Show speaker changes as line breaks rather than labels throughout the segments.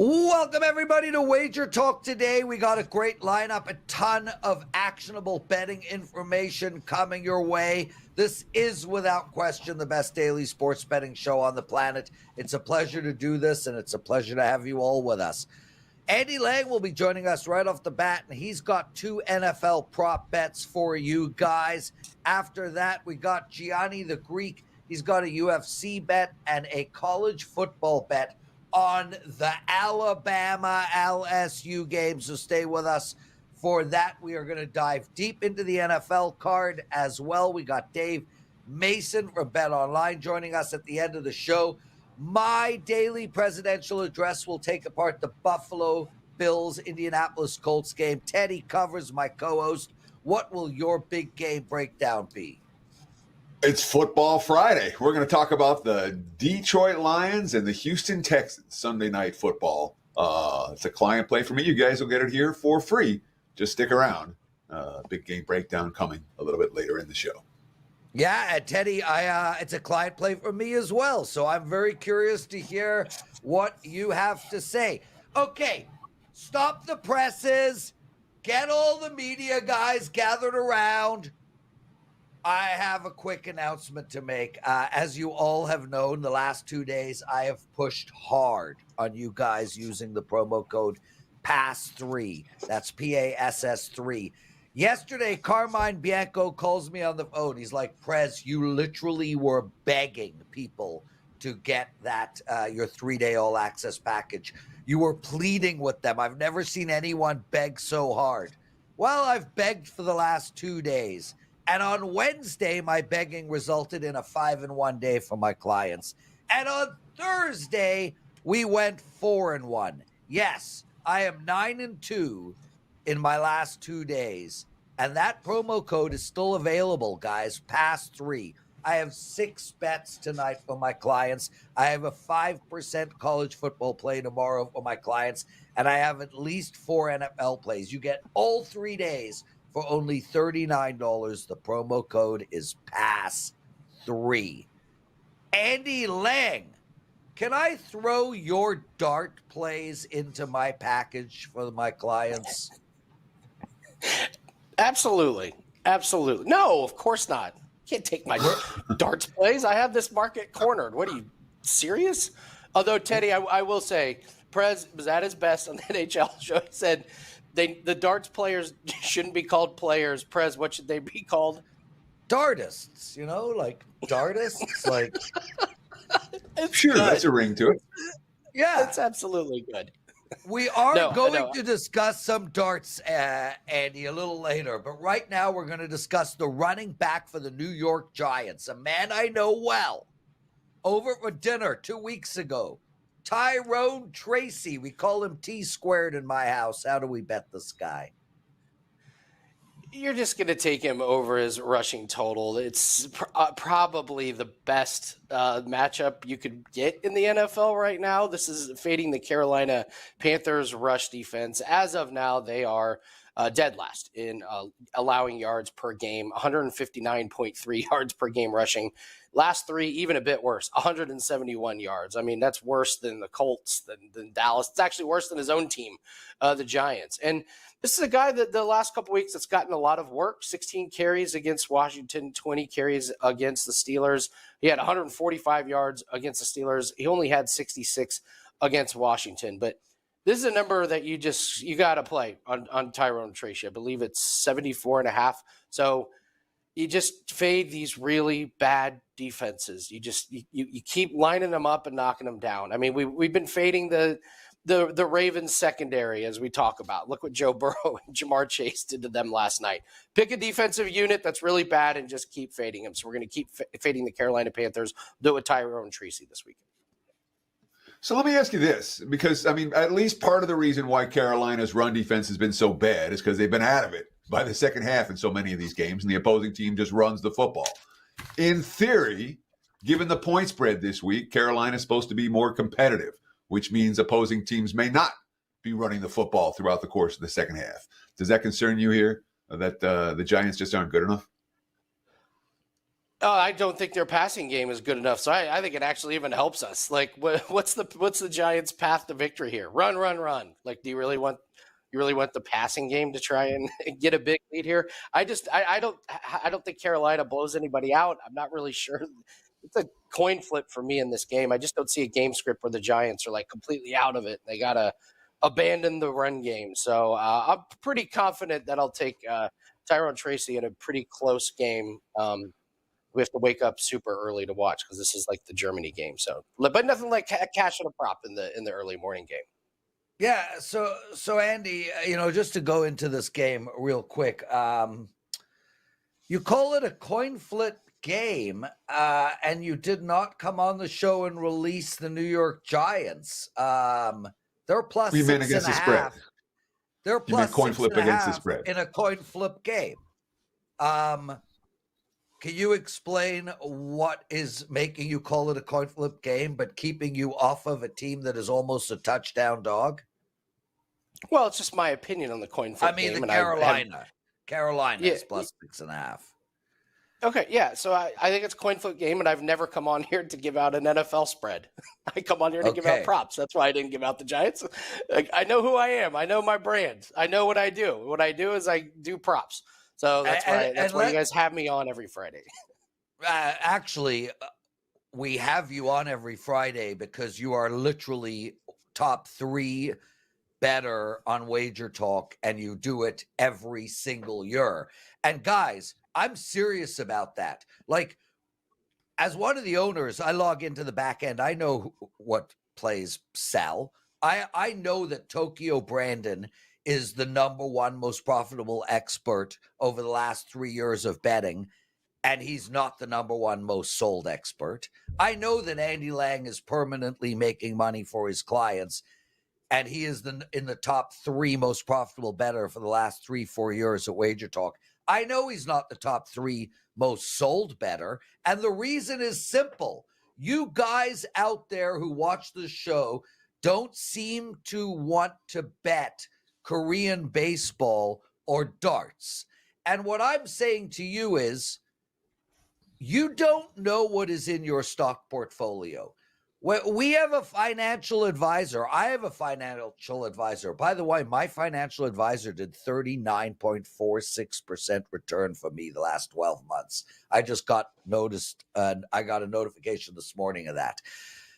Welcome, everybody, to WagerTalk Today. We got a great lineup, a ton of actionable betting information coming your way. This is, without question, the best daily sports betting show on the planet. It's a pleasure to do this, and it's a pleasure to have you all with us. Andy Lang will be joining us right off the bat, and he's got 2 NFL prop bets for you guys. After that, we got Gianni The Greek. He's got a UFC bet and a college football bet on the Alabama LSU game. So stay with us for that. We are going to dive deep into the NFL card as well. We got Dave Mason from BetOnline joining us at the end of the show. My daily presidential address will take apart the Buffalo Bills Indianapolis Colts game. Teddy covers, my co-host. What will your big game breakdown be?
It's Football Friday. We're going to talk about the Detroit Lions and the Houston Texans Sunday Night Football. It's a client play for me. You guys will get it here for free. Just stick around. Big game breakdown coming a little bit later in the show.
Yeah, and Teddy, it's a client play for me as well. So I'm very curious to hear what you have to say. Okay, stop the presses. Get all the media guys gathered around. I have a quick announcement to make. As you all have known, the last 2 days, I have pushed hard on you guys using the promo code PASS3. That's PASS3. Yesterday, Carmine Bianco calls me on the phone. He's like, Prez, you literally were begging people to get that, your 3-day all-access package. You were pleading with them. I've never seen anyone beg so hard. Well, I've begged for the last 2 days. And on Wednesday, my begging resulted in a 5-1 day for my clients. And on Thursday, we went 4-1. Yes, I am 9-2 in my last 2 days. And that promo code is still available, guys. PASS3. I have 6 bets tonight for my clients. I have a 5% college football play tomorrow for my clients. And I have at least 4 NFL plays. You get all 3 days for only $39. The promo code is PASS3. Andy Lang, can I throw your dart plays into my package for my clients?
Absolutely. Absolutely. No, of course not. You can't take my darts plays. I have this market cornered. What are you, serious? Although, Teddy, I will say, Prez was at his best on the NHL show. He said, the darts players shouldn't be called players. Prez, what should they be called?
Dartists, like dartists. Like,
sure,
good.
That's a ring to it.
Yeah,
it's absolutely good.
We are going to discuss some darts, Andy, a little later. But right now, we're going to discuss the running back for the New York Giants, a man I know well. Over for dinner 2 weeks ago, Tyrone Tracy. We call him T-squared in my house. How do we bet this guy?
You're just going to take him over his rushing total. It's probably the best matchup you could get in the NFL right now. This is fading the Carolina Panthers rush defense. As of now, they are dead last in allowing yards per game, 159.3 yards per game rushing. Last 3, even a bit worse, 171 yards. I mean, that's worse than the Colts, than Dallas. It's actually worse than his own team, the Giants. And this is a guy that the last couple weeks that's gotten a lot of work, 16 carries against Washington, 20 carries against the Steelers. He had 145 yards against the Steelers. He only had 66 against Washington. But this is a number that you got to play on Tyrone Tracy. I believe it's 74.5. So you just fade these really bad defenses. You keep lining them up and knocking them down. I mean, we've been fading the Ravens secondary as we talk about. Look what Joe Burrow and Jamar Chase did to them last night. Pick a defensive unit that's really bad and just keep fading them. So we're going to keep fading the Carolina Panthers. Do it with Tyrone Tracy this weekend.
So let me ask you this, because, I mean, at least part of the reason why Carolina's run defense has been so bad is because they've been out of it by the second half in so many of these games, and the opposing team just runs the football. In theory, given the point spread this week, Carolina's supposed to be more competitive, which means opposing teams may not be running the football throughout the course of the second half. Does that concern you here, that the Giants just aren't good enough?
I don't think their passing game is good enough. So I think it actually even helps us. Like, what's the Giants' path to victory here? Run, run, run. Like, do you really want the passing game to try and get a big lead here? I don't think Carolina blows anybody out. I'm not really sure. It's a coin flip for me in this game. I just don't see a game script where the Giants are like completely out of it. They gotta abandon the run game. So I'm pretty confident that I'll take Tyrone Tracy in a pretty close game. We have to wake up super early to watch because this is like the Germany game. So, but nothing like cashing a prop in the early morning game.
Yeah. So Andy, just to go into this game real quick, you call it a coin flip game, and you did not come on the show and release the New York Giants. They're plus
We meant against the spread.
They're plus
coin flip against the spread
in a coin flip game. Can you explain what is making you call it a coin flip game, but keeping you off of a team that is almost a touchdown dog?
Well, it's just my opinion on the coin flip game.
The Carolina is plus 6.5.
Okay, yeah. So I think it's a coin flip game, and I've never come on here to give out an NFL spread. I come on here to give out props. That's why I didn't give out the Giants. I know who I am. I know my brand. I know what I do. What I do is I do props. So that's why you guys have me on every Friday.
Actually, we have you on every Friday because you are literally top 3 better on WagerTalk, and you do it every single year. And guys, I'm serious about that. Like, as one of the owners, I log into the back end. I know what plays sell. I know that Tokyo Brandon is the number 1 most profitable expert over the last 3 years of betting, and he's not the number 1 most sold expert. I know that Andy Lang is permanently making money for his clients, and he is in the top 3 most profitable bettor for the last 3-4 years at WagerTalk. I know he's not the top 3 most sold bettor, and the reason is simple. You guys out there who watch the show don't seem to want to bet Korean baseball or darts. And what I'm saying to you is, you don't know what is in your stock portfolio. We have a financial advisor. I have a financial advisor. By the way, my financial advisor did 39.46% return for me the last 12 months. I just got noticed, I got a notification this morning of that.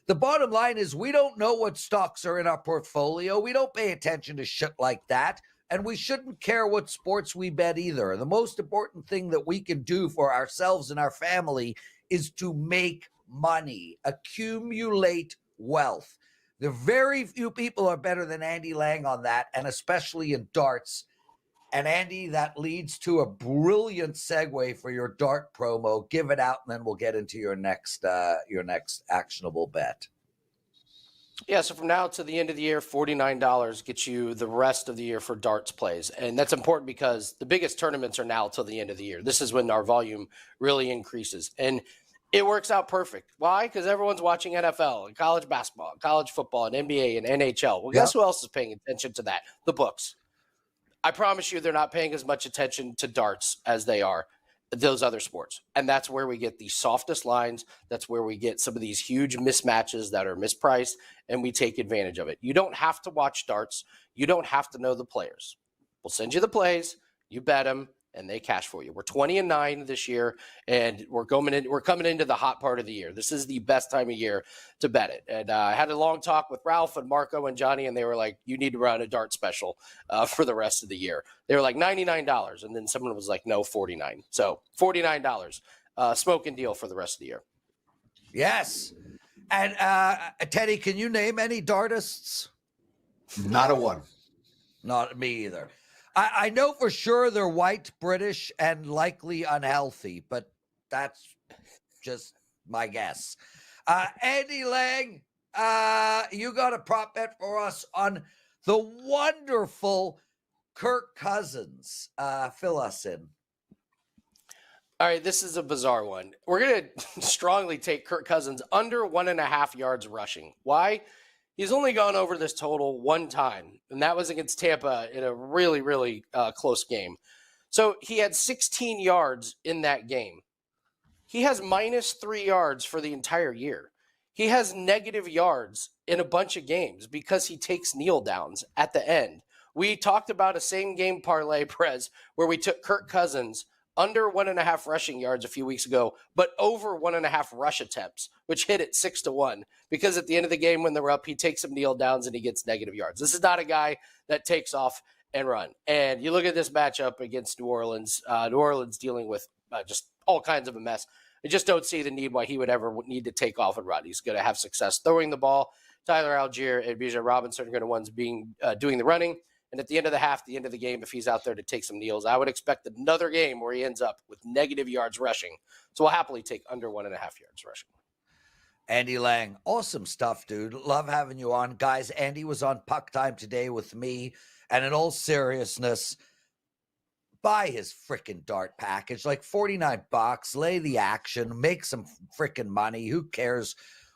The bottom line is, we don't know what stocks are in our portfolio. We don't pay attention to shit like that. And we shouldn't care what sports we bet either. The most important thing that we can do for ourselves and our family is to make money, accumulate wealth. The very few people are better than Andy Lang on that, and especially in darts. And Andy, that leads to a brilliant segue for your dart promo. Give it out, and then we'll get into your next actionable bet.
Yeah, so from now to the end of the year, $49 gets you the rest of the year for darts plays. And that's important because the biggest tournaments are now till the end of the year. This is when our volume really increases. And it works out perfect. Why? Because everyone's watching NFL and college basketball, and college football, and NBA and NHL. Well, guess who else is paying attention to that? The books. I promise you they're not paying as much attention to darts as they are those other sports. And that's where we get the softest lines. That's where we get some of these huge mismatches that are mispriced, and we take advantage of it. You don't have to watch darts. You don't have to know the players. We'll send you the plays. You bet them, and they cash for you. We're 20-9 this year, and we're coming into the hot part of the year. This is the best time of year to bet it. And I had a long talk with Ralph and Marco and Johnny, and they were like, you need to run a dart special for the rest of the year. They were like $99, and then someone was like, no, $49. So $49, smoking deal for the rest of the year.
Yes. And Teddy, can you name any dartists?
Not a one.
Not me either. I know for sure they're white, British, and likely unhealthy, but that's just my guess. Andy Lang, you got a prop bet for us on the wonderful Kirk Cousins. Fill us in.
All right, this is a bizarre one. We're going to strongly take Kirk Cousins under 1.5 yards rushing. Why? He's only gone over this total one time, and that was against Tampa in a really, really close game. So he had 16 yards in that game. he has -3 yards for the entire year. He has negative yards in a bunch of games because he takes kneel downs at the end. We talked about a same game parlay, Prez, where we took Kirk Cousins under 1.5 rushing yards a few weeks ago, but over 1.5 rush attempts, which hit it 6-1. Because at the end of the game, when they're up, he takes some kneel downs and he gets negative yards. This is not a guy that takes off and run. And you look at this matchup against New Orleans. New Orleans dealing with just all kinds of a mess. I just don't see the need why he would ever need to take off and run. He's going to have success throwing the ball. Tyler Algier and Bijan Robinson are going to ones doing the running. And at the end of the half, the end of the game, if he's out there to take some kneels, I would expect another game where he ends up with negative yards rushing. So we'll happily take under 1.5 yards rushing.
Andy Lang, awesome stuff, dude. Love having you on. Guys, Andy was on Puck Time today with me. And in all seriousness, buy his freaking dart package, like $49. Lay the action, make some freaking money. Who cares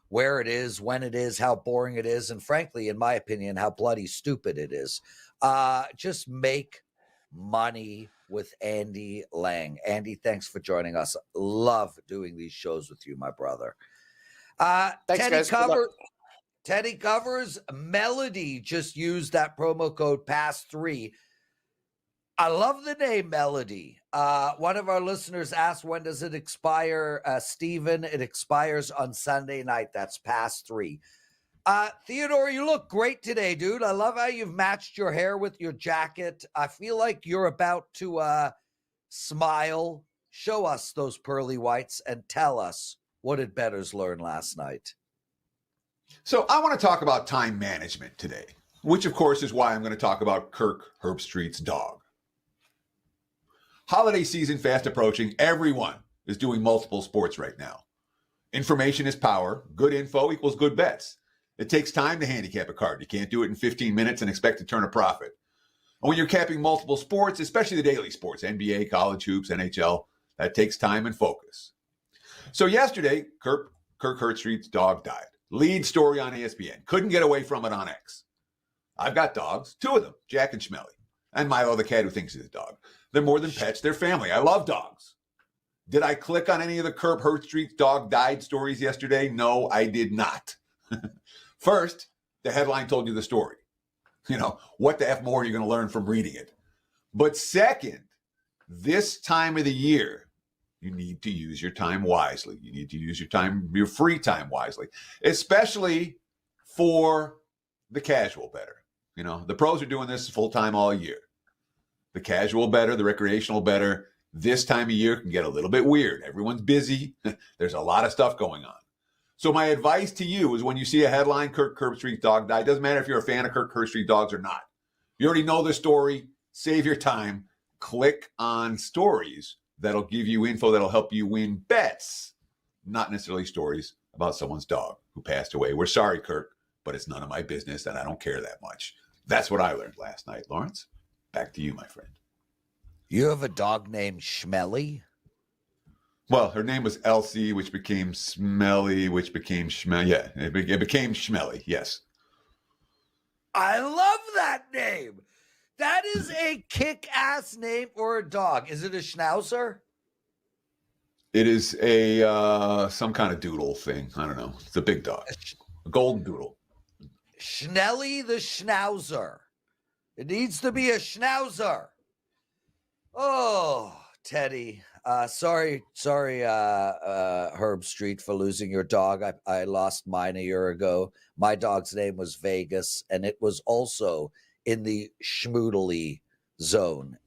where it is, when it is, how boring it is, and frankly, in my opinion, how bloody stupid it is. Just make money with Andy Lang. Andy, thanks for joining us. Love doing these shows with you, my brother.
Thanks, guys.
Teddy Covers. Melody just used that promo code PASS3. I love the name Melody. One of our listeners asked, when does it expire? Steven, it expires on Sunday night. That's PASS3. Theodore, you look great today, dude. I love how you've matched your hair with your jacket. I feel like you're about to smile. Show us those pearly whites and tell us, what did bettors learn last night?
So I want to talk about time management today, which of course is why I'm going to talk about Kirk Herbstreit's dog. Holiday season fast approaching. Everyone is doing multiple sports right now. Information is power. Good info equals good bets. It takes time to handicap a card. You can't do it in 15 minutes and expect to turn a profit. And when you're capping multiple sports, especially the daily sports, NBA, college hoops, NHL, that takes time and focus. So yesterday, Kirk Herbstreit's dog died. Lead story on ESPN. Couldn't get away from it on X. I've got dogs, 2 of them, Jack and Schmelly, and Milo, the cat who thinks he's a dog. They're more than pets. They're family. I love dogs. Did I click on any of the Kirk Herbstreit's dog died stories yesterday? No, I did not. First, the headline told you the story. You know, what the F more are you going to learn from reading it? But second, this time of the year, you need to use your time wisely. You need to use your free time wisely, especially for the casual bettor. You know, the pros are doing this full time all year. The casual bettor, the recreational bettor, this time of year can get a little bit weird. Everyone's busy. There's a lot of stuff going on. So my advice to you is when you see a headline, Kirk Herbstreit's dog died, doesn't matter if you're a fan of Kirk Herbstreit dogs or not. You already know the story. Save your time. Click on stories that'll give you info that'll help you win bets, not necessarily stories about someone's dog who passed away. We're sorry, Kirk, but it's none of my business and I don't care that much. That's what I learned last night. Lawrence, back to you, my friend.
You have a dog named Schmelly?
Well, her name was Elsie, which became Smelly, which became Schmelly. Yeah, it became Schmelly, yes.
I love that name. That is a kick-ass name for a dog. Is it a Schnauzer?
It is a some kind of doodle thing. I don't know. It's a big dog. A golden doodle.
Schnelly the Schnauzer. It needs to be a Schnauzer. Oh, Teddy. Sorry, Herbstreeit, for losing your dog. I lost mine a year ago. My dog's name was Vegas, and it was also in the schmoodly zone.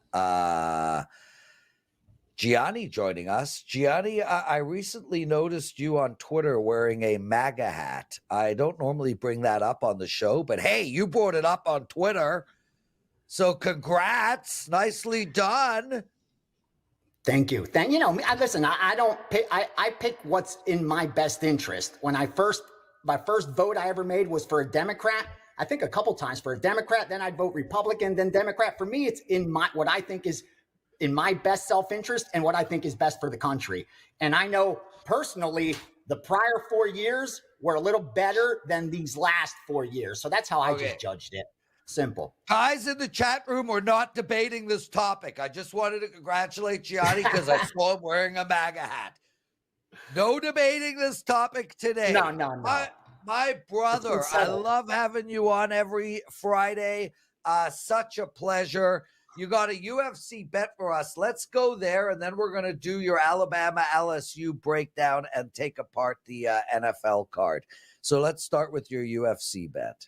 Gianni joining us. Gianni, I recently noticed you on Twitter wearing a MAGA hat. I don't normally bring that up on the show, but hey, you brought it up on Twitter. So congrats. Nicely done.
Thank you. Listen, I don't pick, I pick what's in my best interest. My first vote I ever made was for a Democrat. I think a couple times for a Democrat, then I'd vote Republican, then Democrat. For me, it's in what I think is in my best self-interest and what I think is best for the country. And I know personally, the prior 4 years were a little better than these last 4 years. So that's how I just judged it. Simple.
Guys in the chat room, we're not debating this topic. I just wanted to congratulate Gianni because I saw him wearing a MAGA hat. No debating this topic today.
No.
My brother, I love having you on every Friday. Such a pleasure. You got a UFC bet for us. Let's go there, and then we're going to do your Alabama LSU breakdown and take apart the NFL card. So let's start with your UFC bet.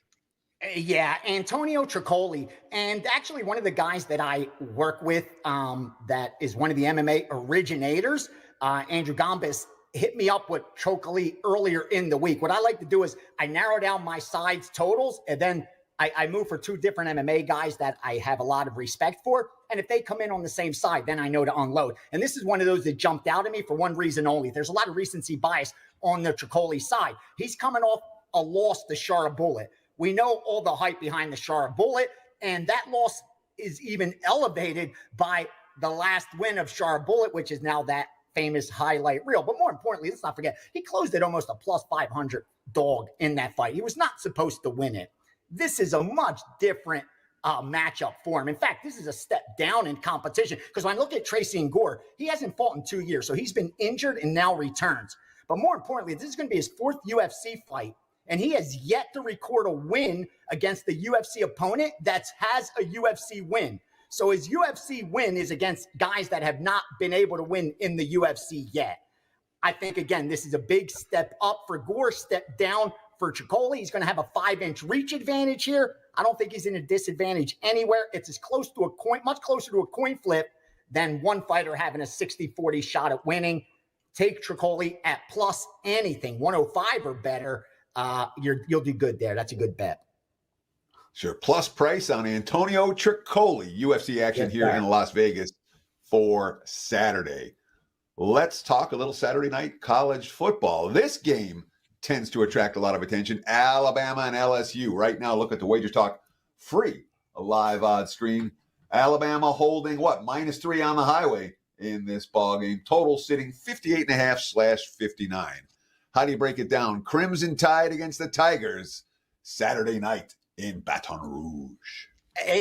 Yeah, Antonio Tricoli, and actually one of the guys that I work with that is one of the MMA originators, Andrew Gambis, hit me up with Tricoli earlier in the week. What I like to do is I narrow down my sides totals, and then I move for two different MMA guys that I have a lot of respect for. And if they come in on the same side, then I know to unload. And this is one of those that jumped out at me for one reason only. There's a lot of recency bias on the Tricoli side. He's coming off a loss to Shara Bullet. We know all the hype behind the Shara Bullet, and that loss is even elevated by the last win of Shara Bullet, which is now that famous highlight reel. But more importantly, let's not forget, he closed at almost a plus 500 dog in that fight. He was not supposed to win it. This is a much different matchup for him. In fact, this is a step down in competition because when I look at Tracy Ngor, he hasn't fought in 2 years, so he's been injured and now returns. But more importantly, this is going to be his fourth UFC fight, and he has yet to record a win against the UFC opponent that has a UFC win. So his UFC win is against guys that have not been able to win in the UFC yet. I think, again, this is a big step up for Gore, step down for Tricoli. He's going to have a 5-inch reach advantage here. I don't think he's in a disadvantage anywhere. It's as close to a coin, much closer to a coin flip than one fighter having a 60-40 shot at winning. Take Tricoli at plus anything, 105 or better. You'll do good there. That's a good bet.
Sure. Plus price on Antonio Tricoli. UFC action here in Las Vegas for Saturday. Let's talk a little Saturday night college football. This game tends to attract a lot of attention. Alabama and LSU. Right now, look at the WagerTalk free live odds screen. Alabama holding what? -3 on the highway in this ball game. Total sitting 58.5/59. How do you break it down? Crimson Tide against the Tigers Saturday night in Baton Rouge.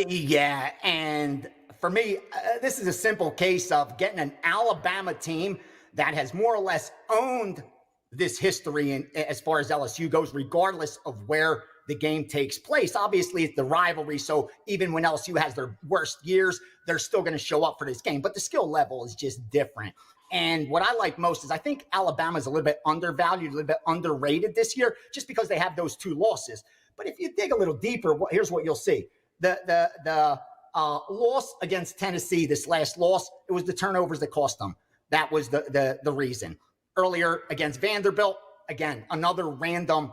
Yeah, and for me, this is a simple case of getting an Alabama team that has more or less owned this history in, as far as LSU goes, regardless of where the game takes place. Obviously, it's the rivalry, so even when LSU has their worst years, they're still going to show up for this game. But the skill level is just different. And what I like most is I think Alabama's a little bit undervalued, a little bit underrated this year, just because they have those two losses. But if you dig a little deeper, here's what you'll see. The loss against Tennessee, this last loss, it was the turnovers that cost them. That was the reason. Earlier against Vanderbilt, again, another random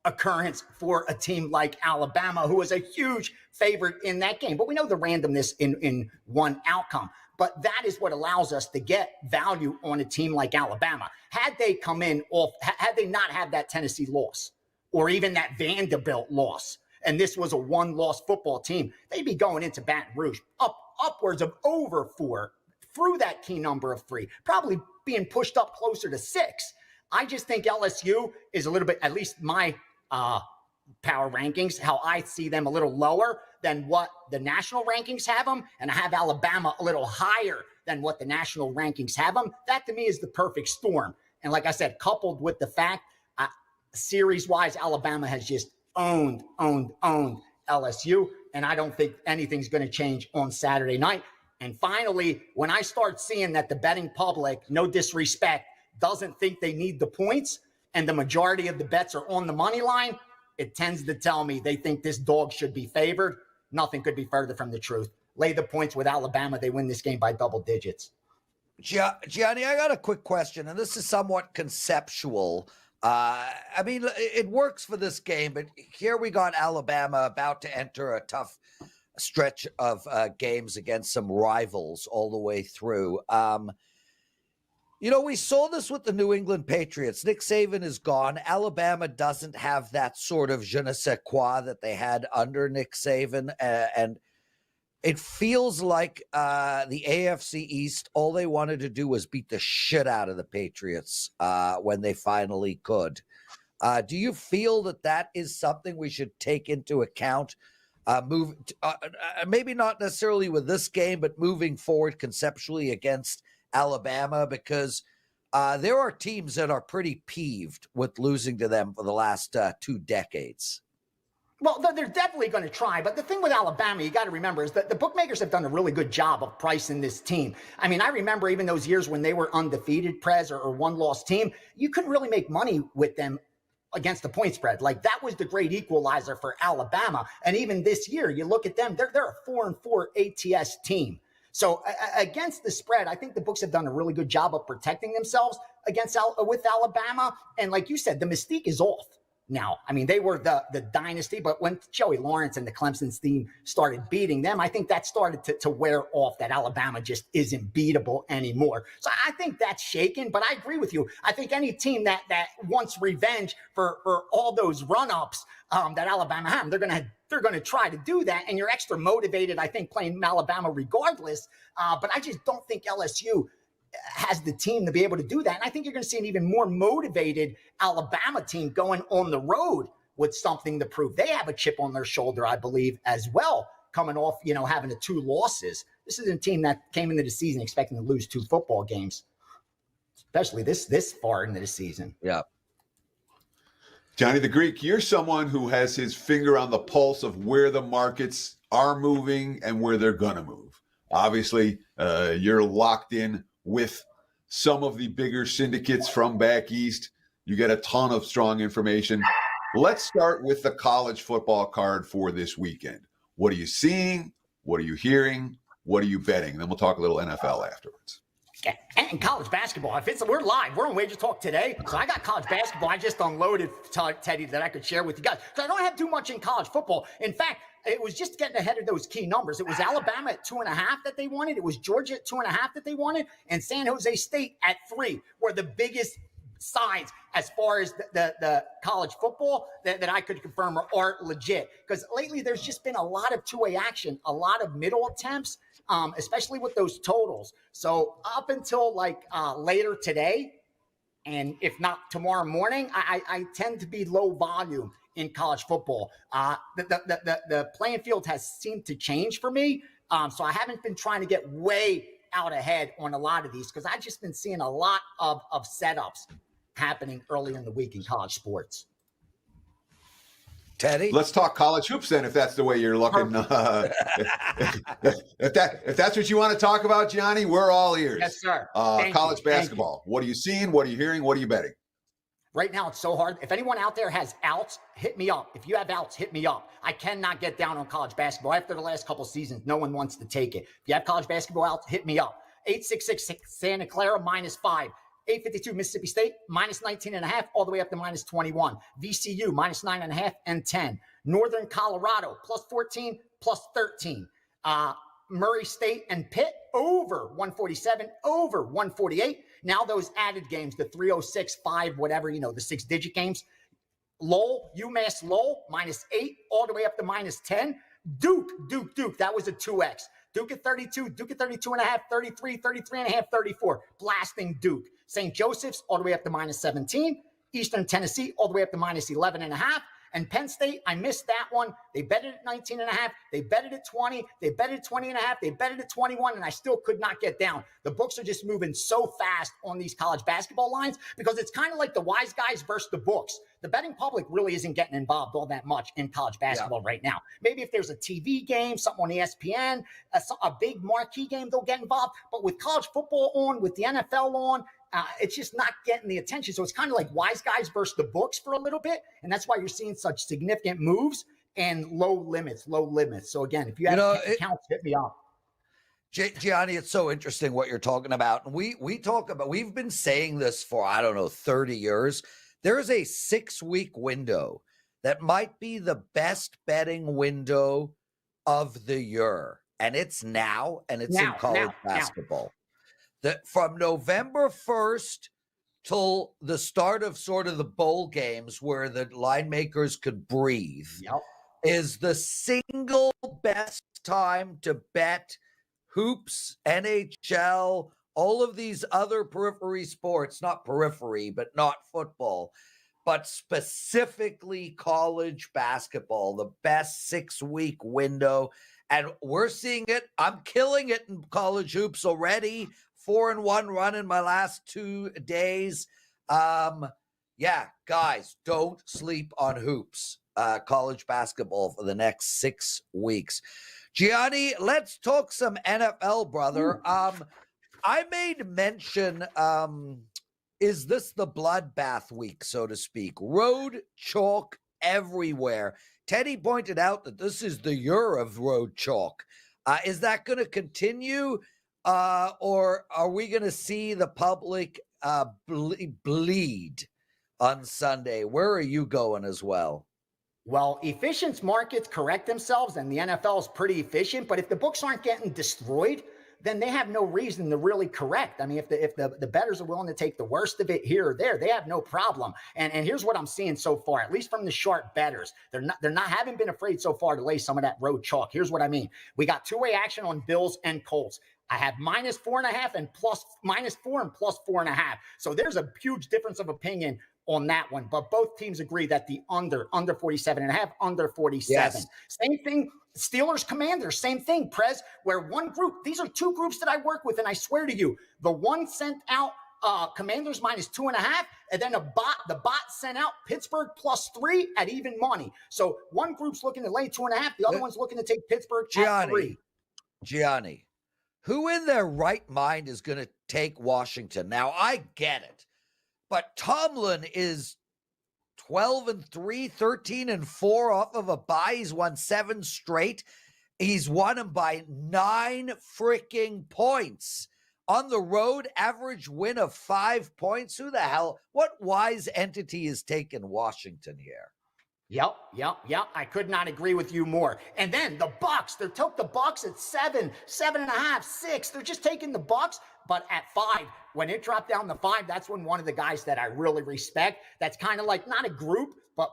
occurrence for a team like Alabama, who was a huge favorite in that game. But we know the randomness in one outcome. But that is what allows us to get value on a team like Alabama. Had they come in off, had they not had that Tennessee loss or even that Vanderbilt loss, and this was a one-loss football team, they'd be going into Baton Rouge upwards of over 4 through that key number of 3, probably being pushed up closer to 6. I just think LSU is a little bit, at least my power rankings, how I see them a little lower than what the national rankings have them, and I have Alabama a little higher than what the national rankings have them. That to me is the perfect storm. And like I said, coupled with the fact, series-wise, Alabama has just owned LSU, and I don't think anything's going to change on Saturday night. And finally, when I start seeing that the betting public, no disrespect, doesn't think they need the points, and the majority of the bets are on the money line, it tends to tell me they think this dog should be favored. Nothing could be further from the truth. Lay the points with Alabama. They win this game by double digits.
Gianni, I got a quick question, and this is somewhat conceptual. I mean, it works for this game, but here we got Alabama about to enter a tough stretch of games against some rivals all the way through. We saw this with the New England Patriots. Nick Saban is gone. Alabama doesn't have that sort of je ne sais quoi that they had under Nick Saban. And it feels like the AFC East, all they wanted to do was beat the shit out of the Patriots when they finally could. Do you feel that is something we should take into account? Maybe not necessarily with this game, but moving forward conceptually against Alabama, because there are teams that are pretty peeved with losing to them for the last 2 decades.
Well, they're definitely going to try. But the thing with Alabama, you got to remember, is that the bookmakers have done a really good job of pricing this team. I mean, I remember even those years when they were undefeated, Prez, or one-loss team, you couldn't really make money with them against the point spread. Like, that was the great equalizer for Alabama. And even this year, you look at them, they're a 4-4 ATS team. So against the spread, I think the books have done a really good job of protecting themselves with Alabama. And like you said, the mystique is off now. I mean, they were the dynasty, but when Joey Lawrence and the Clemson team started beating them, I think that started to wear off, that Alabama just isn't beatable anymore. So I think that's shaken, but I agree with you. I think any team that wants revenge for all those run-ups that Alabama have, they're going to try to do that, and you're extra motivated, I think, playing Alabama regardless. But I just don't think LSU has the team to be able to do that. And I think you're going to see an even more motivated Alabama team going on the road with something to prove. They have a chip on their shoulder, I believe, as well, coming off, having the 2 losses. This is a team that came into the season expecting to lose 2 football games, especially this far into the season.
Yeah.
Gianni the Greek, you're someone who has his finger on the pulse of where the markets are moving and where they're going to move. Obviously, you're locked in with some of the bigger syndicates from back east. You get a ton of strong information. Let's start with the college football card for this weekend. What are you seeing? What are you hearing? What are you betting? And then we'll talk a little NFL afterwards.
And college basketball. We're live. We're on WagerTalk Today. So I got college basketball. I just unloaded, Teddy, that I could share with you guys. Because I don't have too much in college football. In fact, it was just getting ahead of those key numbers. It was Alabama at 2.5 that they wanted. It was Georgia at 2.5 that they wanted. And San Jose State at 3 were the biggest sides as far as the college football that I could confirm are legit. Because lately there's just been a lot of two-way action, a lot of middle attempts, especially with those totals. So up until later today, and if not tomorrow morning, I tend to be low volume in college football. The playing field has seemed to change for me. So I haven't been trying to get way out ahead on a lot of these because I've just been seeing a lot of setups happening early in the week in college sports.
Teddy?
Let's talk college hoops then, if that's the way you're looking. If that's what you want to talk about, Gianni, we're all ears.
Yes, sir.
College basketball. What are you seeing? What are you hearing? What are you betting?
Right now, it's so hard. If anyone out there has outs, hit me up. If you have outs, hit me up. I cannot get down on college basketball. After the last couple seasons, no one wants to take it. If you have college basketball outs, hit me up. 866 Santa Clara, -5. 852 Mississippi State, -19.5, all the way up to -21. VCU, -9.5 and 10. Northern Colorado, +14, +13. Murray State and Pitt, over 147, over 148. Now those added games, the 306, 5, whatever, the 6-digit games. Lowell, UMass Lowell, -8, all the way up to -10. Duke. That was a 2X. Duke at 32, Duke at 32.5, 33, 33.5, 34. Blasting Duke. St. Joseph's all the way up to -17. Eastern Tennessee all the way up to -11.5. And Penn State, I missed that one. They betted at 19.5. They betted at 20. They betted 20.5. They betted at 21, and I still could not get down. The books are just moving so fast on these college basketball lines because it's kind of like the wise guys versus the books. The betting public really isn't getting involved all that much in college basketball right now. Maybe if there's a TV game, something on ESPN, a big marquee game, they'll get involved. But with college football on, with the NFL on, it's just not getting the attention. So it's kind of like wise guys versus the books for a little bit. And that's why you're seeing such significant moves and low limits. So again, if you have accounts, hit me up.
Gianni, it's so interesting what you're talking about. And we've been saying this for, 30 years. There is a 6-week window that might be the best betting window of the year. And it's now, and it's in college basketball. From November 1st till the start of sort of the bowl games where the line makers could breathe is the single best time to bet hoops, NHL, all of these other periphery sports, not periphery, but not football, but specifically college basketball, the best 6-week window. And we're seeing it. I'm killing it in college hoops already. 4-1 run in my last 2 days. Yeah, guys, don't sleep on hoops. College basketball for the next 6 weeks. Gianni, let's talk some NFL, brother. I made mention, is this the bloodbath week, so to speak? Road chalk everywhere. Teddy pointed out that this is the year of road chalk. Is that going to continue, or are we going to see the public bleed on Sunday? Where are you going as well?
Well, efficient markets correct themselves, and the NFL is pretty efficient. But if the books aren't getting destroyed, then they have no reason to really correct. I mean, if the bettors are willing to take the worst of it here or there, they have no problem. And here's what I'm seeing so far, at least from the sharp bettors. They're not haven't been afraid so far to lay some of that road chalk. Here's what I mean. We got two-way action on Bills and Colts. I have -4.5 and -4 and +4.5. So there's a huge difference of opinion on that one, but both teams agree that the under 47.5, under 47. Yes. Same thing, Steelers Commanders, same thing, Prez, where one group, these are two groups that I work with, and I swear to you, the one sent out Commanders -2.5, and then the bot sent out Pittsburgh +3 at even money. So one group's looking to lay 2.5, the other one's looking to take Pittsburgh at 3. Gianni,
who in their right mind is going to take Washington? Now, I get it. But Tomlin is 12-3, 13-4 off of a bye. He's won 7 straight. He's won them by 9 freaking points. On the road, average win of 5 points. Who the hell? What wise entity is taking Washington here?
Yep. I could not agree with you more. And then the Bucks, they took the Bucks at 7, 7.5, 6. They're just taking the Bucks, but at 5. When it dropped down to 5, that's when one of the guys that I really respect, that's kind of like not a group, but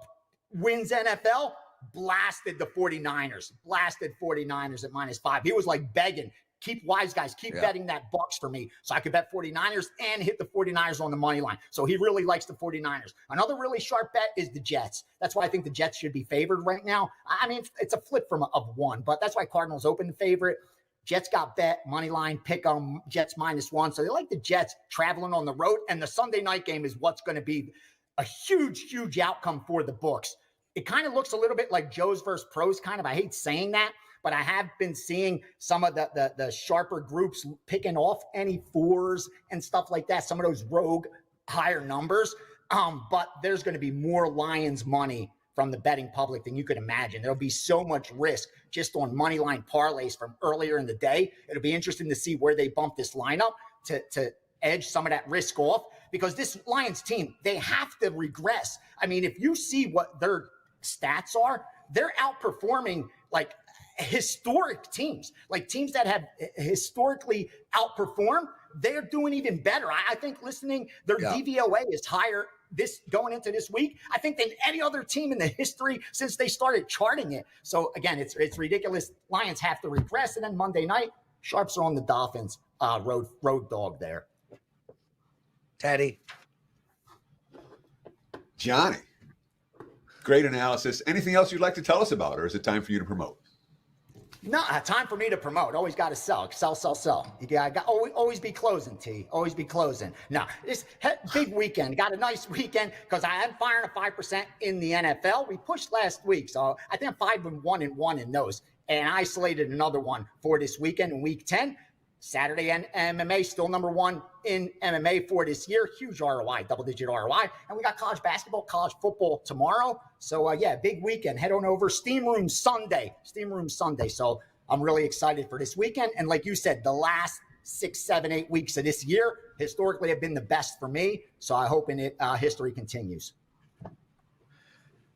wins NFL, blasted the 49ers. Blasted 49ers at -5. He was like begging, keep wise guys, keep betting that Bucks for me so I could bet 49ers and hit the 49ers on the money line. So he really likes the 49ers. Another really sharp bet is the Jets. That's why I think the Jets should be favored right now. I mean, it's a flip of 1, but that's why Cardinals open the favorite. Jets got bet, money line, pick on Jets -1. So they like the Jets traveling on the road. And the Sunday night game is what's going to be a huge, huge outcome for the books. It kind of looks a little bit like Joe's versus pros, kind of. I hate saying that, but I have been seeing some of the sharper groups picking off any 4s and stuff like that, some of those rogue higher numbers. But there's going to be more Lions money from the betting public than you could imagine. There'll be so much risk just on money line parlays from earlier in the day. It'll be interesting to see where they bump this lineup to edge some of that risk off, because this Lions team, they have to regress. I mean, if you see what their stats are, they're outperforming like historic teams, like teams that have historically outperformed. They're doing even better. I think their DVOA is higher this going into this week, I think, than any other team in the history since they started charting it. So again, it's ridiculous. Lions have to regress, and then Monday night, sharps are on the Dolphins. Road dog there.
Teddy,
Gianni, great analysis. Anything else you'd like to tell us about, or is it time for you to promote?
No, time for me to promote. Always got to sell. You got always be closing, T. Always be closing. No, this big weekend. Got a nice weekend because I am firing a 5% in the NFL. We pushed last week, so I think I'm 5-1 in those, and I isolated another one for this weekend in Week 10. Saturday and MMA, still number 1 in MMA for this year. Huge ROI, double-digit ROI. And we got college basketball, college football tomorrow. So, big weekend. Head on over. Steam Room Sunday. So I'm really excited for this weekend. And like you said, the last 6, 7, 8 weeks of this year historically have been the best for me. So I hope history continues.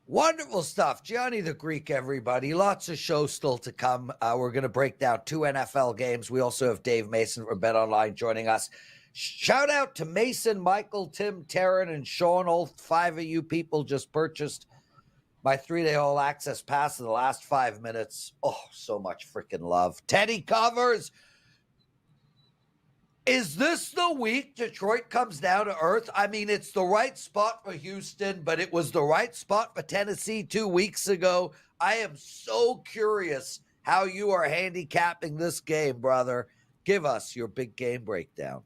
Wonderful stuff. Gianni the Greek, everybody. Lots of shows still to come. We're going to break down 2 NFL games. We also have Dave Mason from BetOnline joining us. Shout out to Mason, Michael, Tim, Taryn, and Sean. All 5 of you people just purchased my 3-day all access pass in the last 5 minutes. Oh, so much freaking love. Teddy covers. Is this the week Detroit comes down to earth? I mean, it's the right spot for Houston, but it was the right spot for Tennessee 2 weeks ago. I am so curious how you are handicapping this game, brother. Give us your big game breakdown.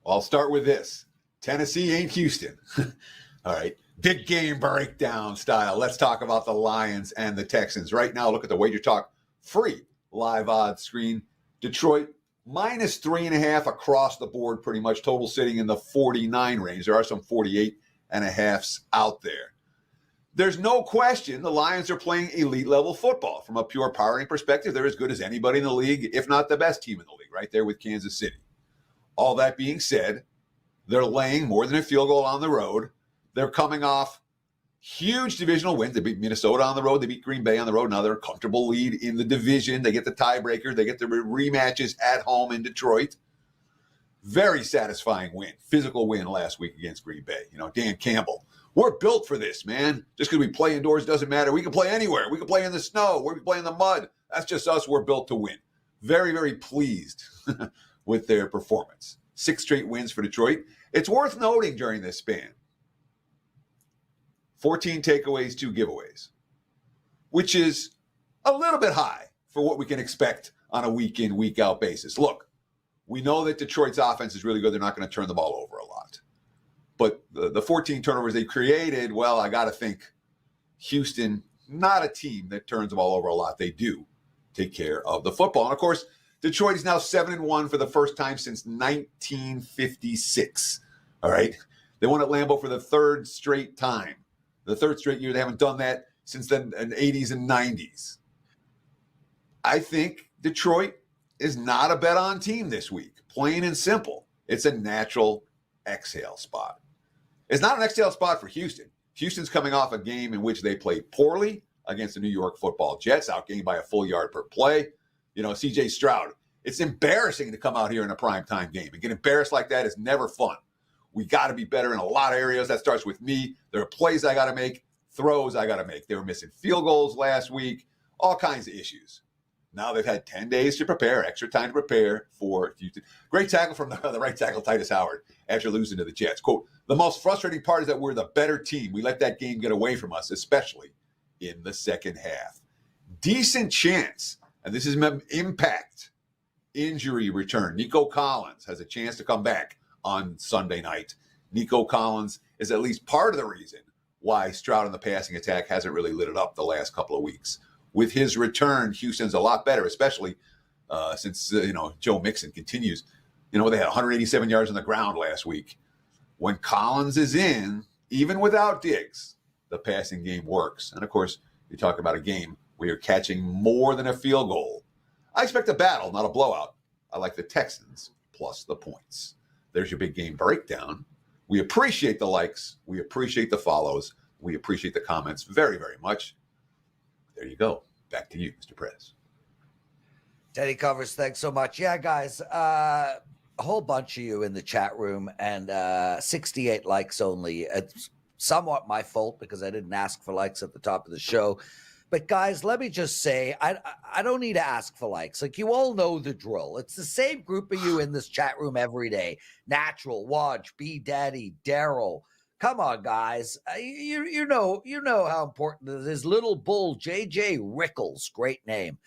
I'll start with this. Tennessee ain't Houston. All right. Big game breakdown style. Let's talk about the Lions and the Texans. Right now, look at the WagerTalk free live odds screen. Detroit minus 3.5 across the board, pretty much. Total sitting in the 49 range. There are some 48.5s out there. There's no question the Lions are playing elite level football. From a pure powering perspective, they're as good as anybody in the league, if not the best team in the league, right there with Kansas City. All that being said, they're laying more than a field goal on the road. They're coming off huge divisional wins. They beat Minnesota on the road. They beat Green Bay on the road. Now they're a comfortable lead in the division. They get the tiebreaker. They get the rematches at home in Detroit. Very satisfying win. Physical win last week against Green Bay. Dan Campbell. We're built for this, man. Just because we play indoors doesn't matter. We can play anywhere. We can play in the snow. We can play in the mud. That's just us. We're built to win. Very, very pleased with their performance. 6 straight wins for Detroit. It's worth noting during this span, 14 takeaways, 2 giveaways, which is a little bit high for what we can expect on a week-in, week-out basis. Look, we know that Detroit's offense is really good. They're not going to turn the ball over a lot. But the 14 turnovers they created, well, I got to think Houston, not a team that turns the ball over a lot. They do take care of the football. And, of course, Detroit is now 7-1 for the first time since 1956. All right? They won at Lambeau for the 3rd straight time. The 3rd straight year. They haven't done that since the 80s and 90s. I think Detroit is not a bet-on team this week. Plain and simple. It's a natural exhale spot. It's not an exhale spot for Houston. Houston's coming off a game in which they played poorly against the New York Football Jets, outgained by a full yard per play. C.J. Stroud. It's embarrassing to come out here in a primetime game. And get embarrassed like that is never fun. We got to be better in a lot of areas. That starts with me. There are plays I got to make, throws I got to make. They were missing field goals last week, all kinds of issues. Now they've had 10 days to prepare, extra time to prepare for Houston. Great tackle from the right tackle, Titus Howard, after losing to the Jets. Quote, the most frustrating part is that we're the better team. We let that game get away from us, especially in the second half. Decent chance, and this is impact, injury return. Nico Collins has a chance to come back on Sunday night. Nico Collins is at least part of the reason why Stroud in the passing attack hasn't really lit it up the last couple of weeks. With his return, Houston's a lot better, especially since Joe Mixon continues. They had 187 yards on the ground last week. When Collins is in, even without Diggs, the passing game works. And, of course, you're talking about a game where you're catching more than a field goal. I expect a battle, not a blowout. I like the Texans plus the points. There's your big game breakdown. We appreciate the likes. We appreciate the follows. We appreciate the comments very, very much. There you go. Back to you, Mr. Prez.
Teddy Covers, thanks so much. Yeah, guys, a whole bunch of you in the chat room and 68 likes only. It's somewhat my fault because I didn't ask for likes at the top of the show. But guys, let me just say, I don't need to ask for likes. Like, you all know the drill. It's the same group of you in this chat room every day. Natural, Watch, B Daddy, Daryl. Come on, guys. You know how important it is. Little Bull, JJ Rickles, great name.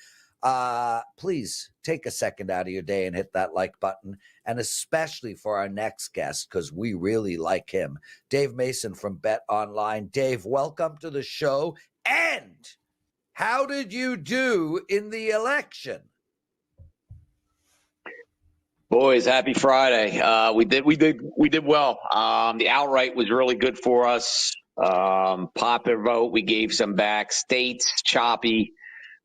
Please take a second out of your day and hit that like button, and especially for our next guest, because we really like him. Dave Mason from BetOnline. Dave, welcome to the show. And how did you do in the election?
Boys, happy Friday. We did well. The outright was really good for us. Popular vote, we gave some back. States, choppy.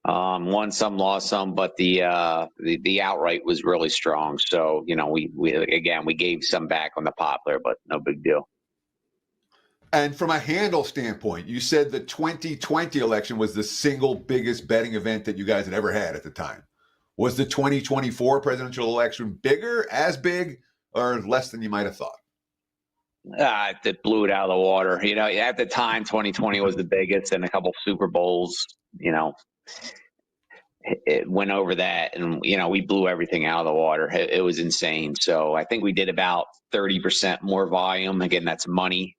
Won some, lost some, but the outright was really strong. So, we gave some back on the popular, but no big deal.
And from a handle standpoint, you said the 2020 election was the single biggest betting event that you guys had ever had at the time. Was the 2024 presidential election bigger, as big, or less than you might have thought?
It blew it out of the water. At the time, 2020 was the biggest, and a couple Super Bowls, it went over that, and, we blew everything out of the water. It was insane. So I think we did about 30% more volume. Again, that's money,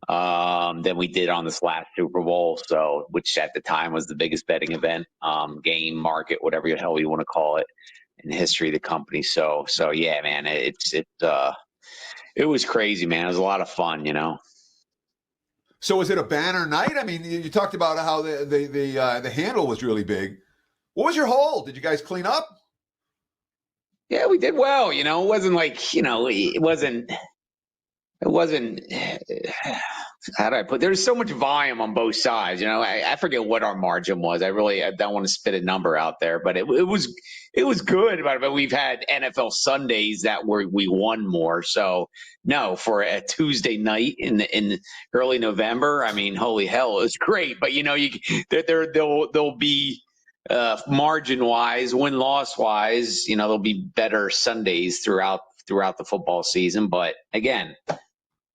than we did on this last Super Bowl. So, which at the time was the biggest betting event, game, market, whatever the hell you want to call it. in the history of the company. So yeah, man, it was crazy, man. It was a lot of fun,
So was it a banner night? I mean, you talked about how the handle was really big. What was your hold? Did you guys clean up?
Yeah, we did well. It wasn't like, it wasn't how do I put, there's so much volume on both sides. I forget what our margin was. I don't want to spit a number out there, but it was good. But we've had NFL Sundays that we won more. So no, for a Tuesday night in early November, I mean, holy hell, it's great. But there'll be margin wise, win loss wise, there'll be better Sundays throughout the football season. But again,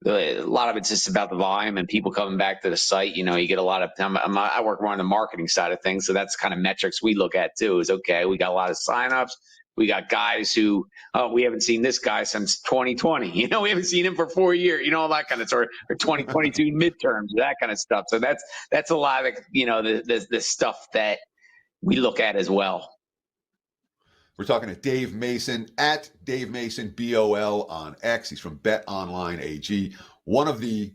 a lot of it's just about the volume and people coming back to the site. You get a lot of time. I work more on the marketing side of things, so that's kind of metrics we look at too. Is okay, we got a lot of signups. We got guys who we haven't seen this guy since 2020. We haven't seen him for 4 years. All that kind of sort, or 2022 midterms, that kind of stuff. So that's a lot of the stuff that we look at as well.
We're talking to Dave Mason at Dave Mason BOL on X. He's from BetOnline AG, one of the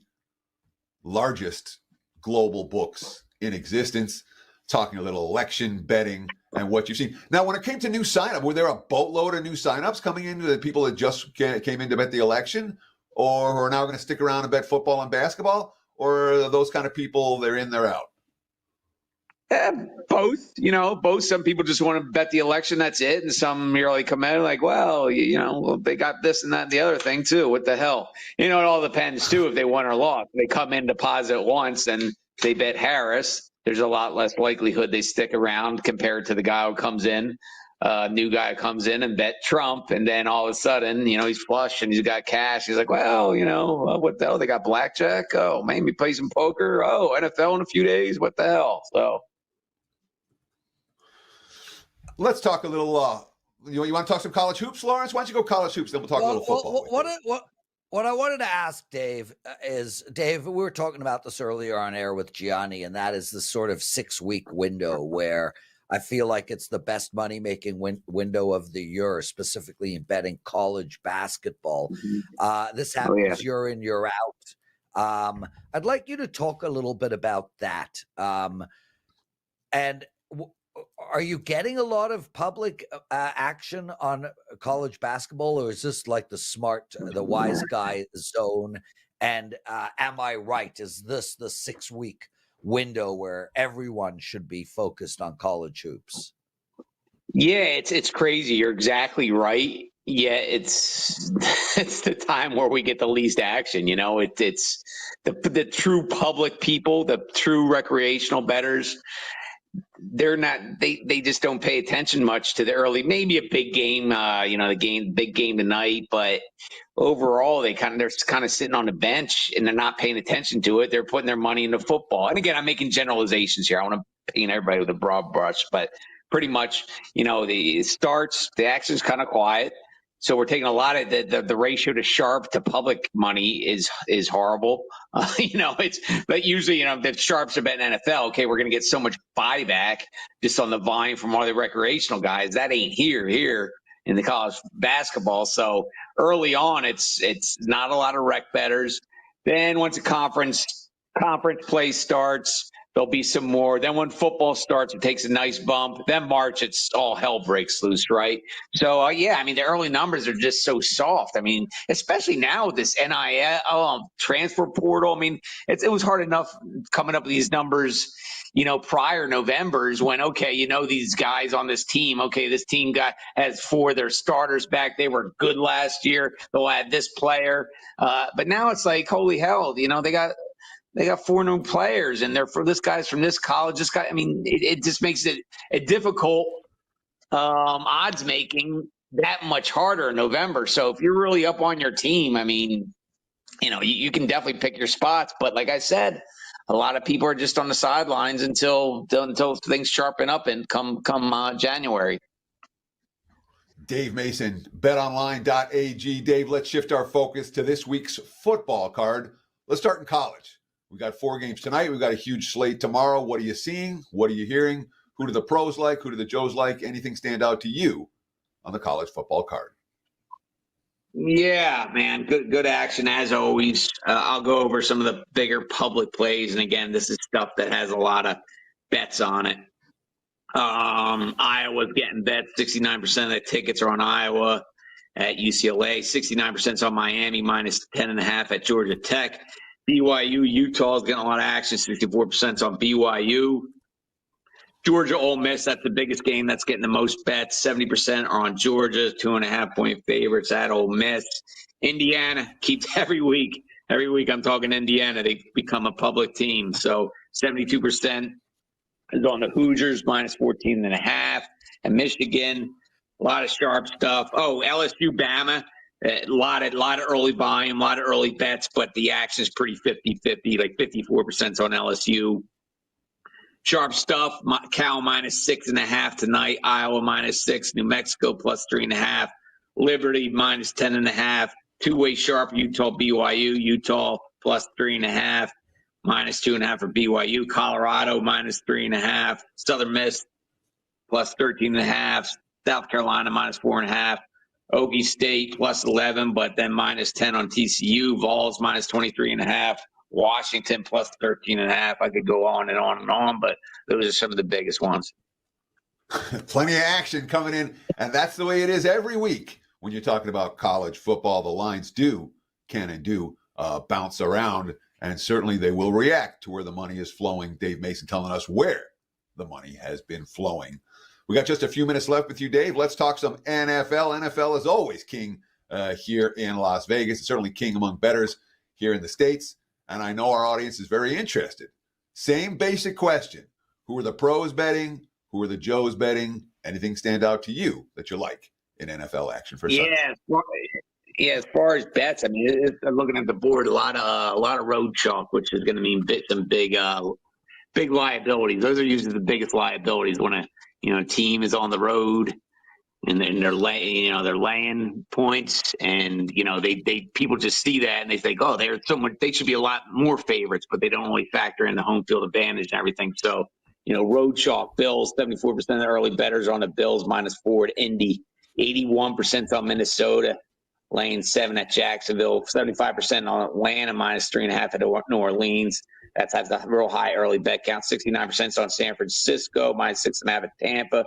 largest global books in existence. Talking a little election betting and what you've seen. Now, when it came to new signup, were there a boatload of new signups coming in, the people that just came in to bet the election, or are now going to stick around and bet football and basketball, or are those kind of people, they're in, they're out?
Both. Some people just want to bet the election, that's it, and some merely come in like, well, they got this and that and the other thing too. What the hell? It all depends too if they won or lost. They come in, deposit once, and they bet Harris. There's a lot less likelihood they stick around compared to the guy who comes in, new guy who comes in and bet Trump, and then all of a sudden, he's flush and he's got cash. He's like, well, what the hell? They got blackjack. Oh, maybe play some poker. Oh, NFL in a few days. What the hell? So.
Let's talk a little. You want to talk some college hoops, Lawrence? Why don't you go college hoops? Then we'll talk a little football.
What I wanted to ask Dave is, Dave, we were talking about this earlier on air with Gianni, and that is the sort of 6-week window where I feel like it's the best money-making window of the year, specifically in betting college basketball. This happens year in, year out. I'd like you to talk a little bit about that. Are you getting a lot of public action on college basketball, or is this like the wise guy zone? And am I right? Is this the 6-week window where everyone should be focused on college hoops?
Yeah, it's crazy. You're exactly right. Yeah, it's the time where we get the least action. It's the true public people, the true recreational bettors. They're not. They just don't pay attention much to the early. Maybe a big game, big game tonight. But overall, they're kind of sitting on the bench and they're not paying attention to it. They're putting their money into football. And again, I'm making generalizations here. I want to paint everybody with a broad brush, but pretty much, the action's kind of quiet. So we're taking a lot of the ratio to sharp to public money is horrible. But usually, the sharps are betting NFL. Okay, we're going to get so much buyback just on the volume from all the recreational guys. That ain't here in the college basketball. So early on, it's not a lot of rec bettors. Then once a conference play starts, there'll be some more. Then when football starts, it takes a nice bump. Then March, it's all hell breaks loose, right? So, the early numbers are just so soft. Especially now with this NIL transfer portal. It was hard enough coming up with these numbers, prior Novembers when, these guys on this team, this team has 4 of their starters back. They were good last year. They'll add this player. But now it's like, holy hell, they got 4 new players, and they're this guy's from this college. This guy, it just makes it a difficult odds making that much harder in November. So if you're really up on your team, you can definitely pick your spots. But like I said, a lot of people are just on the sidelines until things sharpen up and come January.
Dave Mason, betonline.ag. Dave, let's shift our focus to this week's football card. Let's start in college. We got 4 games tonight. We've got a huge slate tomorrow. What are you seeing? What are you hearing? Who do the pros like? Who do the Joes like? Anything stand out to you on the college football card.
Yeah, man, good action as always. I'll go over some of the bigger public plays, and again, this is stuff that has a lot of bets on it. Iowa's getting bet. 69% of the tickets are on Iowa at UCLA. 69% is on Miami, minus 10.5 at Georgia Tech. BYU, Utah is getting a lot of action. 64% is on BYU. Georgia, Ole Miss, that's the biggest game. That's getting the most bets. 70% are on Georgia, 2.5-point favorites at Ole Miss. Indiana keeps every week. Every week I'm talking Indiana. They become a public team. So 72% is on the Hoosiers, minus 14.5. And Michigan, a lot of sharp stuff. Oh, LSU, Bama, a lot of early volume, a lot of early bets, but the action is pretty 50-50, like 54% is on LSU. Sharp stuff, Cal minus 6.5 tonight, Iowa minus 6, New Mexico plus 3.5, Liberty minus 10.5, two-way sharp, Utah, BYU, Utah plus 3.5, minus 2.5 for BYU, Colorado minus 3.5, Southern Miss plus 13.5, South Carolina minus 4.5, Okie State plus 11, but then minus 10 on TCU, Vols minus 23.5. Washington plus 13.5. I could go on and on and on, but those are some of the biggest ones.
Plenty of action coming in, and that's the way it is every week when you're talking about college football. The lines can bounce around, and certainly they will react to where the money is flowing. Dave Mason telling us where the money has been flowing. We got just a few minutes left with you, Dave. Let's talk some NFL. NFL is always king here in Las Vegas. It's certainly king among bettors here in the States. And I know our audience is very interested. Same basic question. Who are the pros betting? Who are the Joes betting? Anything stand out to you that you like in NFL action for Sunday?
As far as bets, I mean, I'm looking at the board, a lot of road chalk, which is going to mean some big liabilities. Those are usually the biggest liabilities when a team is on the road and they're laying points, and they people just see that and they think, oh, they should be a lot more favorites, but they don't really factor in the home field advantage and everything. So road chalk, Bills, 74% of the early bettors on the Bills, minus 4 at Indy, 81% on Minnesota, laying 7 at Jacksonville, 75% on Atlanta, minus 3.5 at New Orleans. That has a real high early bet count. 69% on San Francisco, minus 6.5 at Tampa.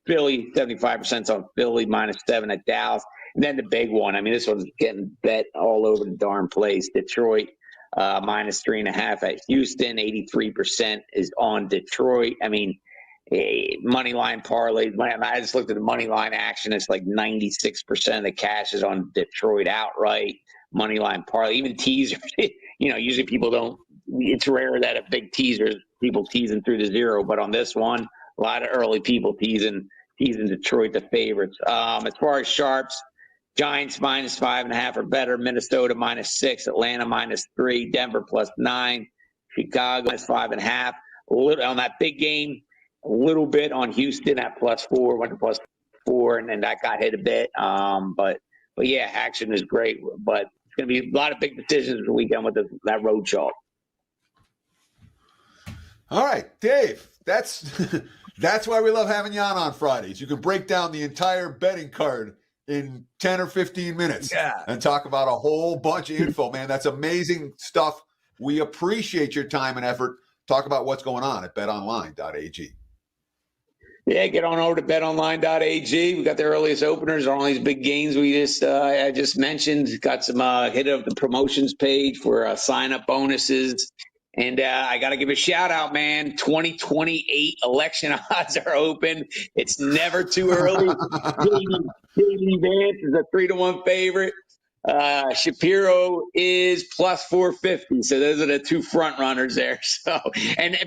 Philly, 75% on Philly, minus 7 at Dallas. And then the big one, I mean, this one's getting bet all over the darn place. Detroit, minus 3.5 at Houston. 83% is on Detroit. I mean, money line parlays. I just looked at the money line action. It's like 96% of the cash is on Detroit outright. Money line parlay, even teasers. Usually people don't. It's rare that a big teaser, people teasing through the zero, but on this one, a lot of early people teasing Detroit, the favorites. As far as sharps, Giants minus 5.5 or better. Minnesota minus 6. Atlanta minus 3. Denver plus 9. Chicago minus 5.5. A little on that big game. A little bit on Houston at plus 4. Went to plus 4, and then that got hit a bit. But yeah, action is great. But it's going to be a lot of big decisions this weekend with that road chalk.
All right, Dave. That's why we love having you on Fridays. You can break down the entire betting card in 10 or 15 minutes and talk about a whole bunch of info, man. That's amazing stuff. We appreciate your time and effort. Talk about what's going on at betonline.ag. Yeah,
get on over to betonline.ag. We got the earliest openers on all these big games I just mentioned. Got some hit up the promotions page for sign-up bonuses. And I got to give a shout out, man. 2028 election odds are open. It's never too early. J.D. Vance is a 3-1 favorite. Shapiro is plus 450. So those are the two front runners there. So, and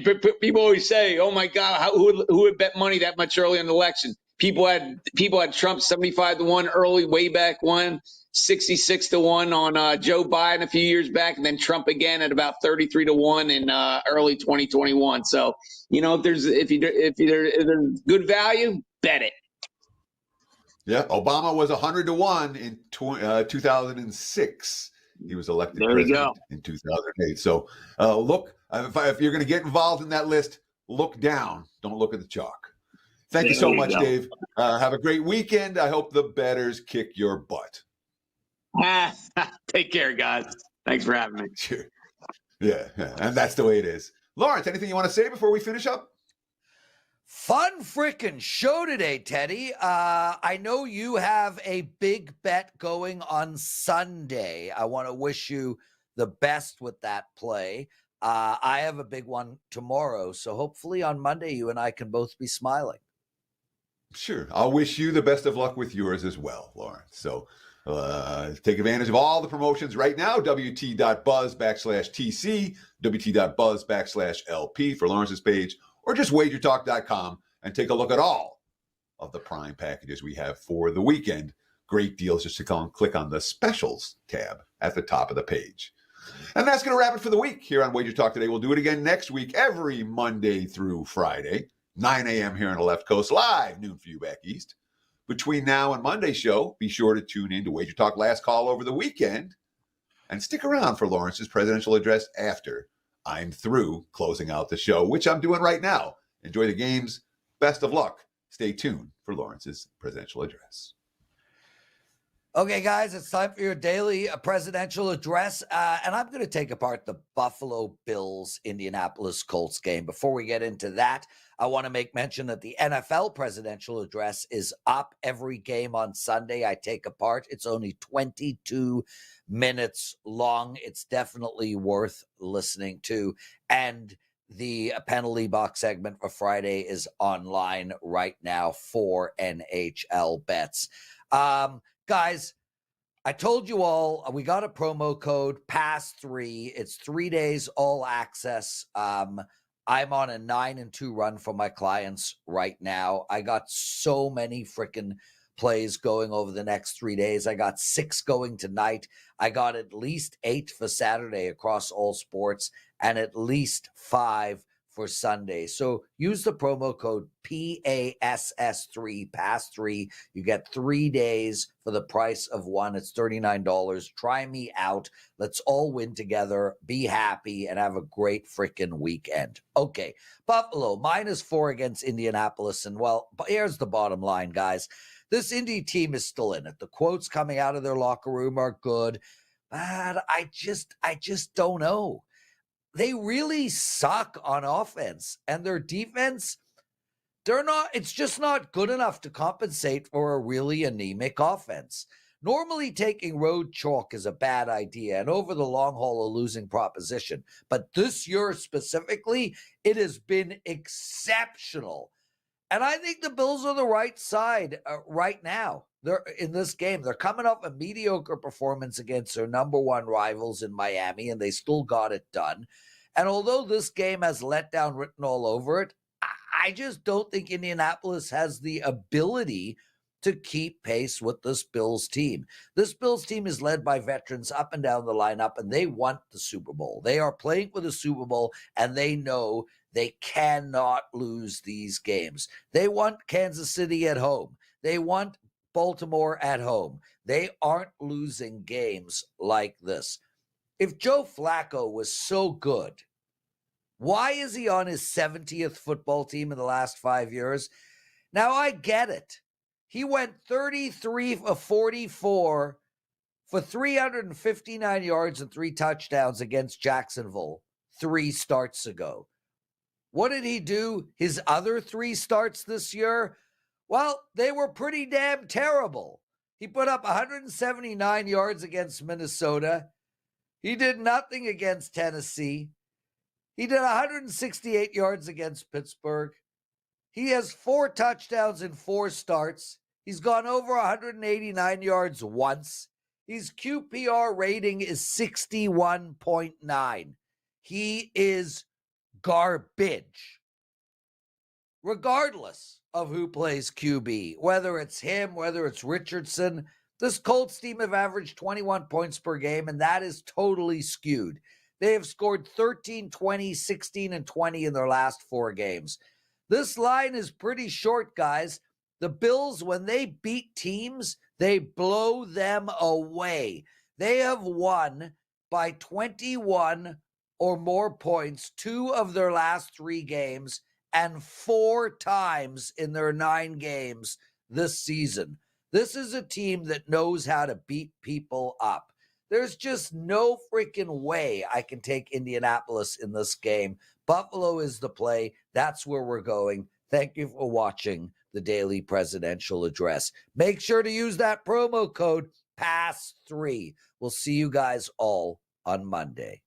people always say, "Oh my God, who would bet money that much early in the election?" People had Trump 75-1 early, way back when. 66-1 on Joe Biden a few years back, and then Trump again at about 33-1 in early 2021. So, if there's good value, bet it.
Yeah, Obama was 100-1 in 2006. He was elected president in 2008. So, look, if you're going to get involved in that list, look down. Don't look at the chalk. Thank you so
There you
much,
go.
Dave. Have a great weekend. I hope the bettors kick your butt.
Take care, guys. Thanks for having me.
Sure. Yeah, and that's the way it is. Lawrence, anything you want to say before we finish up?
Fun freaking show today, Teddy. I know you have a big bet going on Sunday. I want to wish you the best with that play. I have a big one tomorrow, so hopefully on Monday you and I can both be smiling.
Sure. I'll wish you the best of luck with yours as well, Lawrence. So take advantage of all the promotions right now. WT.buzz/TC, WT.buzz/LP for Lawrence's page, or just WagerTalk.com and take a look at all of the prime packages we have for the weekend. Great deals. Just to click on the specials tab at the top of the page. And that's going to wrap it for the week here on Wager Talk Today. We'll do it again next week, every Monday through Friday, 9 a.m. here on the left coast, live, noon for you back east. Between now and Monday's show, be sure to tune in to Wager Talk Last Call over the weekend and stick around for Lawrence's presidential address after I'm through closing out the show, which I'm doing right now. Enjoy the games. Best of luck. Stay tuned for Lawrence's presidential address.
Okay, guys, it's time for your daily presidential address. And I'm going to take apart the Buffalo Bills Indianapolis Colts game. Before we get into that, I want to make mention that the NFL presidential address is up every game on Sunday. I take apart. It's only 22 minutes long. It's definitely worth listening to. And the penalty box segment for Friday is online right now for NHL bets. Guys, I told you all, we got a promo code, PASS3. It's 3 days, all access. I'm on a 9-2 run for my clients right now. I got so many freaking plays going over the next 3 days. I got 6 going tonight. I got at least 8 for Saturday across all sports and at least 5 for Sunday. So use the promo code PASS3, PASS3. You get 3 days for the price of one. It's $39. Try me out. Let's all win together, be happy, and have a great freaking weekend. Okay, Buffalo, -4 against Indianapolis. And well, here's the bottom line, guys. This Indy team is still in it. The quotes coming out of their locker room are good, but I just don't know. They really suck on offense, and their defense, it's just not good enough to compensate for a really anemic offense. Normally taking road chalk is a bad idea, and over the long haul, a losing proposition. But this year specifically, it has been exceptional. And I think the Bills are the right side right now. They're in this game. They're coming off a mediocre performance against their number one rivals in Miami, and they still got it done. And although this game has letdown written all over it, I just don't think Indianapolis has the ability to keep pace with this Bills team. This Bills team is led by veterans up and down the lineup, and they want the Super Bowl. They are playing for the Super Bowl, and they know they cannot lose these games. They want Kansas City at home. They want Baltimore at home. They aren't losing games like this. If Joe Flacco was so good, why is he on his 70th football team in the last 5 years? Now, I get it. He went 33 of 44 for 359 yards and 3 touchdowns against Jacksonville 3 starts ago. What did he do his other 3 starts this year? Well, they were pretty damn terrible. He put up 179 yards against Minnesota. He did nothing against Tennessee. He did 168 yards against Pittsburgh. He has 4 touchdowns in 4 starts. He's gone over 189 yards once. His QPR rating is 61.9. He is garbage. Regardless of who plays QB, whether it's him, whether it's Richardson, this Colts team have averaged 21 points per game, and that is totally skewed. They have scored 13, 20, 16, and 20 in their last 4 games. This line is pretty short, guys. The Bills, when they beat teams, they blow them away. They have won by 21 or more points 2 of their last 3 games, and 4 times in their 9 games this season. This is a team that knows how to beat people up. There's just no freaking way I can take Indianapolis in this game. Buffalo is the play. That's where we're going. Thank you for watching the Daily Presidential Address. Make sure to use that promo code PASS3. We'll see you guys all on Monday.